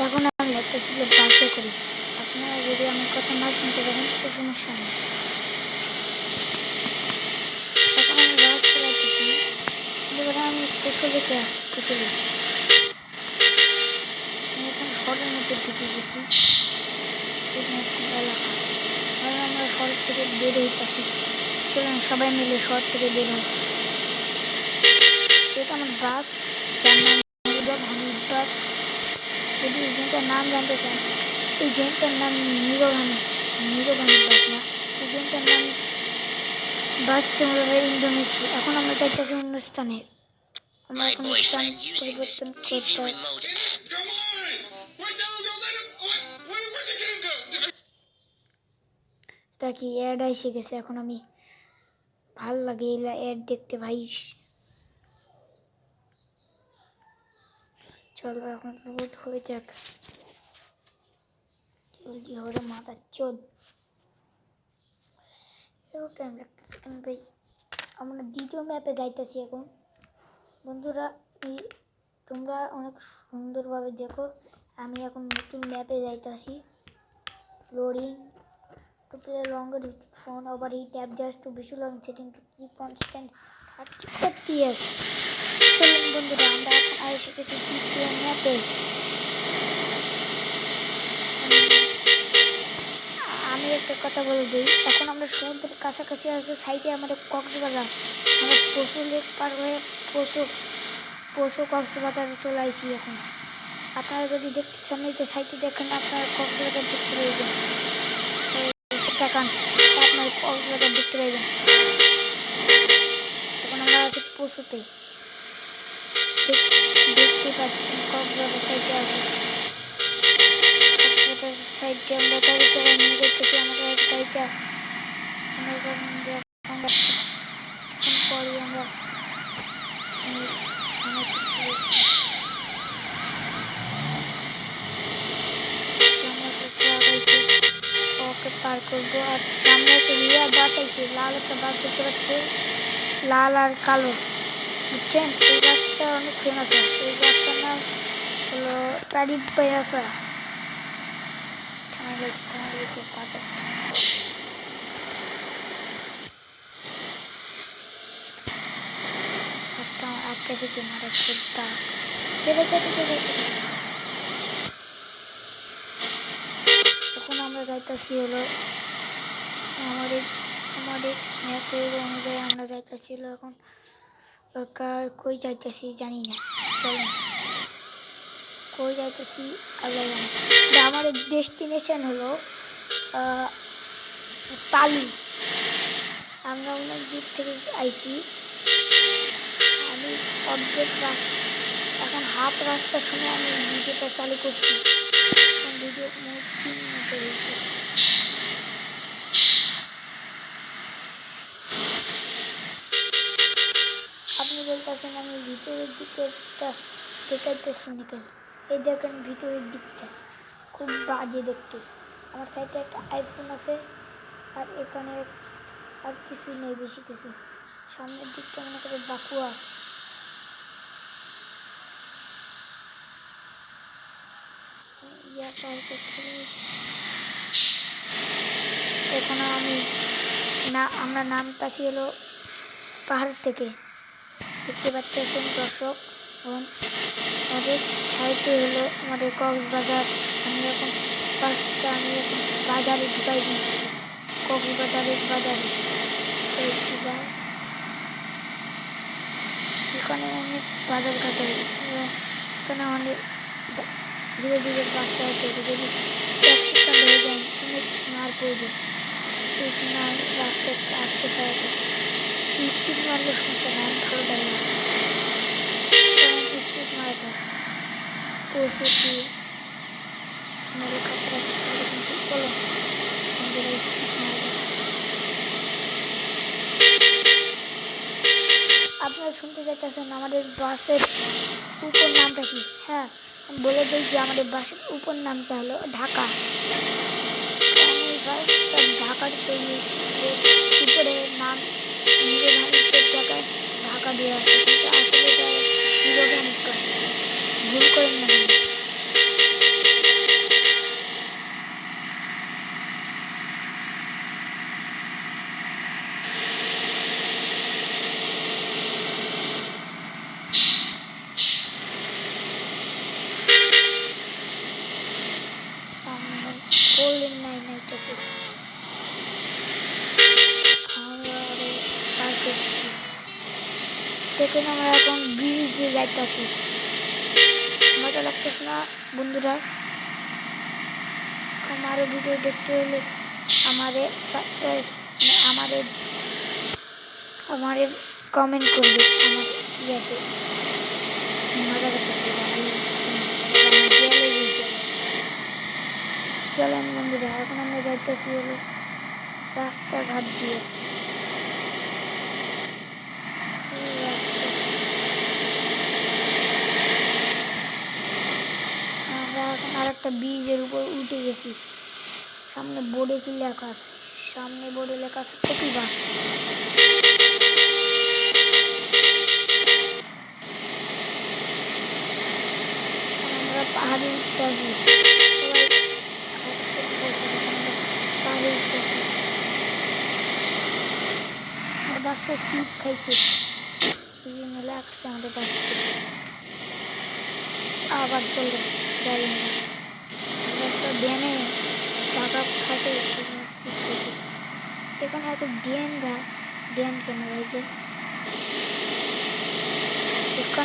এখন আমি একটা ছিল বাসে করি। আপনারা যদি আমার কথা না শুনতে পারেন তো সমস্যা নেই। এখন আমি বাস চালাতেছি, এবারে আমি কুশলীকে আসি। কুশলী আমি এখন শহরের মধ্যে ঢুকে গেছি। এলাকা এখন আমরা শহর থেকে বের হইতেছি। চলুন সবাই মিলে শহর থেকে বের হই। এটা আমার বাস, যার নাম হানিফ বাস। যদি এই গেমটার নাম জানতে চান, এই গেমটার নাম নীরব হানিফ বাস না, এই গেমটার নাম বাস সিমুলেটর ইন্দোনেশিয়া। এখন আমরা যাইতেছি অন্য স্থানে। আমরা এখন স্থান পরিবর্তন করতে এটা কি অ্যাড এসে গেছে। এখন আমি ভাল লাগে অ্যাড দেখতে ভাই। চলো এখন লোড হয়ে যাক। জলদি হরে মাথা চোদ কেন লাগতেছে কেন ভাই। আমরা দ্বিতীয় ম্যাপে যাইতেছি এখন। বন্ধুরা তোমরা অনেক সুন্দরভাবে দেখো, আমি এখন নতুন ম্যাপে যাইতেছি। Loading to play longer with phone overheat tab just to visual on setting to keep constant 30 fps. চলুন বন্ধুরা আমরা এখন এসে গেছি দ্বিতীয় ম্যাপে। আমি একটা কথা বলে দিই, এখন আমরা সমুদ্রের কাছাকাছি আসছি। সাইডে আমাদের কক্সবাজার, আমরা পশু লেক পার হয়ে পশু কক্সবাজারে চলে আসছি এখন। আপনারা যদি দেখতে চান এই যে সাইডে দেখেন, আপনারা কক্সবাজার দেখতে পাইবেন। আপনার কক্সবাজার দেখতে পাইবেন। এখন আমরা আছি পশুতে, দেখতে পাচ্ছেন কক্সবাজার সাইডে আছে। কক্সবাজার সাইডে আমরা গাড়ি চালাই নিয়ে দেখতেছি আমাদের গাড়িটা। কিছুক্ষণ পরই আমরা পার করবো। আর সামনে একটা রিয়া বাস আইছে, লাল একটা বাস দেখতে পাচ্ছে, লাল আর কালো, বুঝছেন? এই বাসটা অনেক ফেমাস আছে। এই বাসটার নাম হলো ট্রাডিপ বায়াসা। থামাই গেছে পাতা আটকে থেকে মারা ছোট্টা এখন আমরা যাইতেছি হলো আমাদের ম্যাপের অনুযায়ী আমরা যাইতেছি এখন কই যাইতেছি জানি না। চলুন কই যাইতেছি আল্লাহ জানে। আমাদের ডেস্টিনেশন হলো পালু। আমরা অনেক দূর থেকে আইছি। আমি অর্ধেক রাস্তা, এখন হাফ রাস্তার সময় আমি ভিডিওটা চালু করছি। ভিডিও 3 মিনিট হয়েছে। আপনি বলতেছেন আমি ভিতরের দিকটা দেখাইতেছি না কেন? এই দেখেন ভিতরের দিকটা খুব বাজে দেখতে। আমার সাইডে একটা আইফোন আছে, আর এখানে আর কিছুই নেই বেশি কিছু। সামনের দিকটা মনে করে বাকুয়াস। এখন আমরা নামতাছি হলো পাহাড় থেকে। দেখতে পাচ্ছেন দর্শক, আমাদের ছাইতে হলো আমাদের কক্সবাজার। আমি এখন বাজারে ঢুকাই দিয়েছি, কক্সবাজারের বাজারে। এখানে অনেক বাজার ঘাট হয়েছে, এখানে অনেক ধীরে ধীরে বাস চালাতে হবে। যদি 1 সেকেন্ড হয়ে যায় অনেক মার পড়বে, এই জন্য আমি রাস্তা একটু আস্তে চালাতেছি। স্পিড মারলে সমস্যা না, ভালো ড্রাইভার। স্পিড মারা যাক, পৌঁছতে আমাদের খাতরা থাকতে হবে। কিন্তু চলো আমাদের স্পিড মারা যাক। আপনারা শুনতে চাইতেছেন আমাদের বাসের উপর নামটা কি? হ্যাঁ বলে দিই যে আমাদের বাসের উপর নামটা হলো ঢাকা। এই বাসটা ঢাকার তৈরি হয়েছে, উপরে নাম নীরব হানিফের জায়গায় ঢাকা দিয়ে আসে, কিন্তু আসলে এটা নীরব হানিফ বাস, ভুল করেন না। দেখুন আমরা এখন ব্রিজ দিয়ে যাইতেছি, মজা লাগতেছে না বন্ধুরা? আমারও ভিডিও দেখতে হলে আমারে সারপ্রাইজ আমারে কমেন্ট করবে আমার ইয়াতে। মজা করতেছি চলেন বন্ধুরা, এখন আমরা যাইতেছি হলো রাস্তাঘাট দিয়ে। আমরা এখন আর একটা ব্রিজের উপর উঠে গেছি। সামনে বোর্ডে কি লেখা আছে? সামনে বোর্ডে লেখা আছে কপি বাস। আমরা পাহাড়ে উঠতেছি, পাহাড়ে উঠতেছি। আর বাসটা স্লিপ খাইছে, এই জন্য লাগছে আমাদের বাসকে। আবার চলে যাই আমরা, বাসটা ড্যামে টাকা খাইছে, স্লিপ খাইছে। এখানে এত ড্যাম কেন ভাই যে?